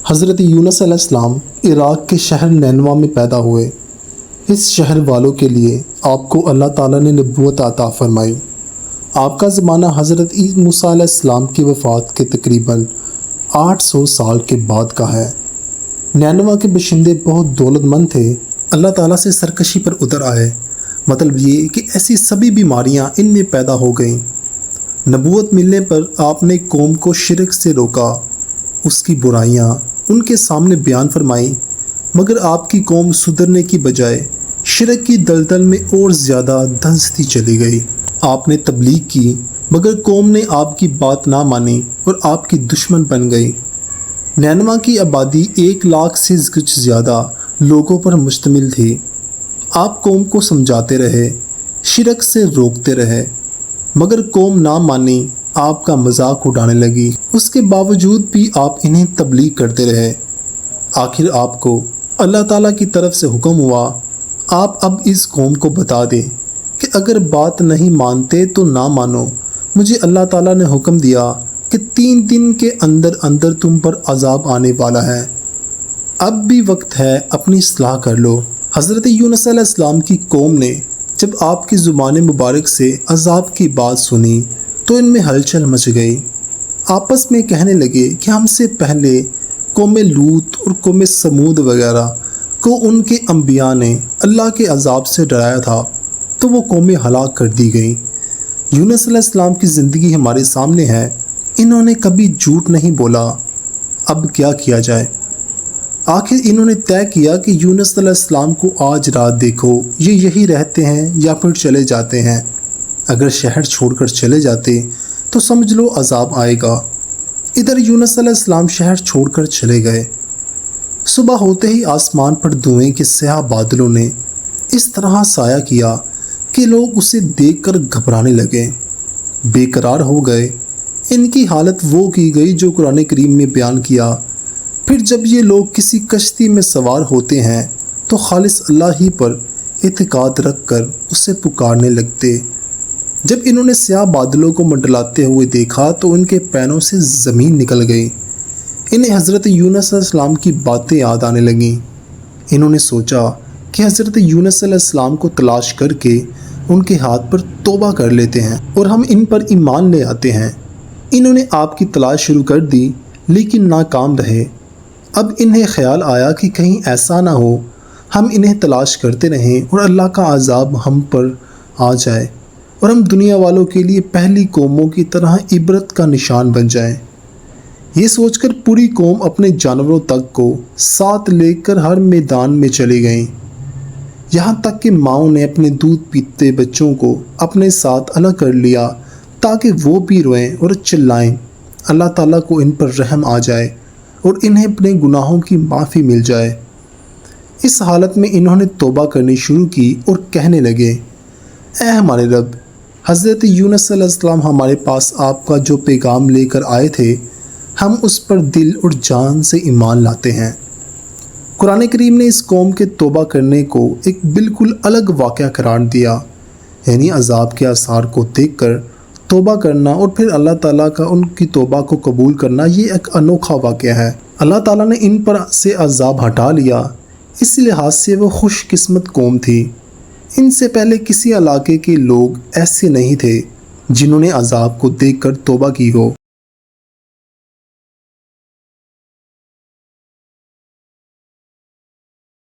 حضرت یونس علیہ السلام عراق کے شہر نینوا میں پیدا ہوئے۔ اس شہر والوں کے لیے آپ کو اللہ تعالیٰ نے نبوت عطا فرمائی۔ آپ کا زمانہ حضرت موسیٰ علیہ السلام کی وفات کے تقریباً 800 سال کے بعد کا ہے۔ نینوا کے باشندے بہت دولت مند تھے، اللہ تعالیٰ سے سرکشی پر اتر آئے۔ مطلب یہ کہ ایسی سبھی بیماریاں ان میں پیدا ہو گئیں۔ نبوت ملنے پر آپ نے قوم کو شرک سے روکا، اس کی برائیاں ان کے سامنے بیان فرمائیں، مگر آپ کی قوم سدھرنے کی بجائے شرک کی دلدل میں اور زیادہ دھنستی چلی گئی۔ آپ نے تبلیغ کی مگر قوم نے آپ کی بات نہ مانی اور آپ کی دشمن بن گئی۔ نینوا کی آبادی 1 لاکھ سے کچھ زیادہ لوگوں پر مشتمل تھی۔ آپ قوم کو سمجھاتے رہے، شرک سے روکتے رہے، مگر قوم نہ مانی، آپ کا مذاق اڑانے لگی۔ اس کے باوجود بھی آپ انہیں تبلیغ کرتے رہے۔ آخر آپ کو اللہ تعالیٰ کی طرف سے حکم ہوا، آپ اب اس قوم کو بتا دیں کہ اگر بات نہیں مانتے تو نہ مانو۔ مجھے اللہ تعالیٰ نے حکم دیا کہ 3 دن کے اندر اندر تم پر عذاب آنے والا ہے، اب بھی وقت ہے، اپنی اصلاح کر لو۔ حضرت یونس علیہ السلام کی قوم نے جب آپ کی زبان مبارک سے عذاب کی بات سنی تو ان میں ہلچل مچ گئی۔ آپس میں کہنے لگے کہ ہم سے پہلے قوم لوط اور قوم سمود وغیرہ کو ان کے انبیاء نے اللہ کے عذاب سے ڈرایا تھا تو وہ قومیں ہلاک کر دی گئیں۔ یونس علیہ السلام کی زندگی ہمارے سامنے ہے، انہوں نے کبھی جھوٹ نہیں بولا، اب کیا کیا جائے؟ آخر انہوں نے طے کیا کہ یونس علیہ السلام کو آج رات دیکھو، یہ یہی رہتے ہیں یا پھر چلے جاتے ہیں۔ اگر شہر چھوڑ کر چلے جاتے تو سمجھ لو عذاب آئے گا۔ ادھر یونس علیہ السلام شہر چھوڑ کر چلے گئے۔ صبح ہوتے ہی آسمان پر دھوئیں کے سیاہ بادلوں نے اس طرح سایہ کیا کہ لوگ اسے دیکھ کر گھبرانے لگے، بے قرار ہو گئے۔ ان کی حالت وہ کی گئی جو قرآن کریم میں بیان کیا۔ پھر جب یہ لوگ کسی کشتی میں سوار ہوتے ہیں تو خالص اللہ ہی پر اعتقاد رکھ کر اسے پکارنے لگتے۔ جب انہوں نے سیاہ بادلوں کو منڈلاتے ہوئے دیکھا تو ان کے پینوں سے زمین نکل گئی۔ انہیں حضرت یونس علیہ السلام کی باتیں یاد آنے لگیں۔ انہوں نے سوچا کہ حضرت یونس علیہ السلام کو تلاش کر کے ان کے ہاتھ پر توبہ کر لیتے ہیں اور ہم ان پر ایمان لے آتے ہیں۔ انہوں نے آپ کی تلاش شروع کر دی لیکن ناکام رہے۔ اب انہیں خیال آیا کہ کہیں ایسا نہ ہو ہم انہیں تلاش کرتے رہیں اور اللہ کا عذاب ہم پر آ جائے اور ہم دنیا والوں کے لیے پہلی قوموں کی طرح عبرت کا نشان بن جائیں۔ یہ سوچ کر پوری قوم اپنے جانوروں تک کو ساتھ لے کر ہر میدان میں چلی گئیں، یہاں تک کہ ماؤں نے اپنے دودھ پیتے بچوں کو اپنے ساتھ الگ کر لیا تاکہ وہ بھی روئیں اور چلائیں، اللہ تعالیٰ کو ان پر رحم آ جائے اور انہیں اپنے گناہوں کی معافی مل جائے۔ اس حالت میں انہوں نے توبہ کرنی شروع کی اور کہنے لگے، اے ہمارے رب، حضرت یونس علیہ السلام ہمارے پاس آپ کا جو پیغام لے کر آئے تھے، ہم اس پر دل اور جان سے ایمان لاتے ہیں۔ قرآن کریم نے اس قوم کے توبہ کرنے کو ایک بالکل الگ واقعہ قرار دیا، یعنی عذاب کے آثار کو دیکھ کر توبہ کرنا اور پھر اللہ تعالیٰ کا ان کی توبہ کو قبول کرنا، یہ ایک انوکھا واقعہ ہے۔ اللہ تعالیٰ نے ان پر سے عذاب ہٹا لیا، اس لحاظ سے وہ خوش قسمت قوم تھی۔ ان سے پہلے کسی علاقے کے لوگ ایسے نہیں تھے جنہوں نے عذاب کو دیکھ کر توبہ کی ہو۔